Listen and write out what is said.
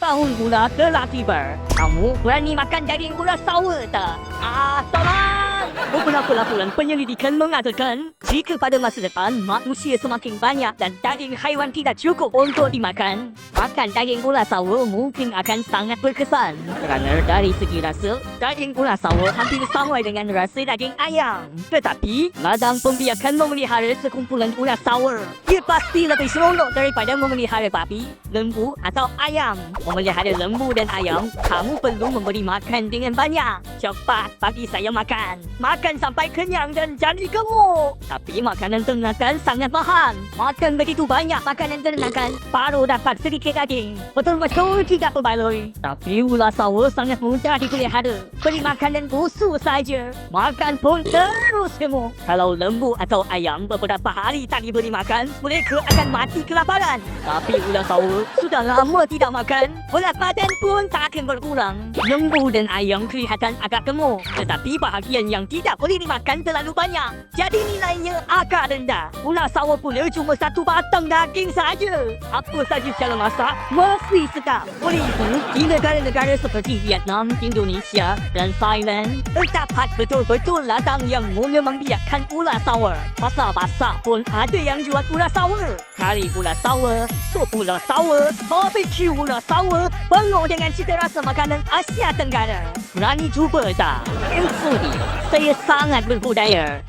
Tahun gula telah tiba. Kamu berani makan daging gula sour tak? Tolong! Beberapa laporan penyelidikan mengatakan, jika pada masa depan manusia semakin banyak dan daging haiwan tidak cukup untuk dimakan, makan daging gula sour mungkin akan sangat berkesan. Kerana dari segi rasa, daging gula sour hampir sama dengan rasa daging ayam. Tetapi, ladang pembiakan memelihara sekumpulan gula sour. Ia pasti lebih seronok daripada memelihara babi, lembu atau ayam. Memelihara lembu dan ayam, kamu perlu memberi makan dengan banyak. Cepat bagi saya makan. Makan sampai kenyang dan jadi gemuk. Tapi makanan ternakan sangat mahal. Makan begitu banyak makanan ternakan, baru dapat sedikit daging. Betul-betul tidak berbaloi. Tapi gula sour sangat mudah dipelihara. Beri makanan busuk saja. Makan pun terus gemuk. Kalau lembu atau ayam beberapa hari tak diberi makan, mereka akan mati kelaparan. Tapi gula sour sudah lama tidak makan, berat badan pun tak akan berkurang. Lembu dan ayam kelihatan agak gemuk, tetapi bahagian yang tidak boleh dimakan terlalu banyak. Jadi nilainya agak rendah. Gula sour pula cuma satu batang daging saja. Apa saja cara masak, mesti sedap. Oleh itu, di negara-negara seperti Vietnam, Indonesia dan Thailand, terdapat betul-betul ladang yang mula membiarkan gula sour. Pasar-pasar pun ada yang jual gula sour. Kari gula sour, sup gula sour, barbecue gula sour, penuh dengan cita rasa makanan Asia Tenggara. Berani cuba tak? Info ni, saya sangat berbudaya.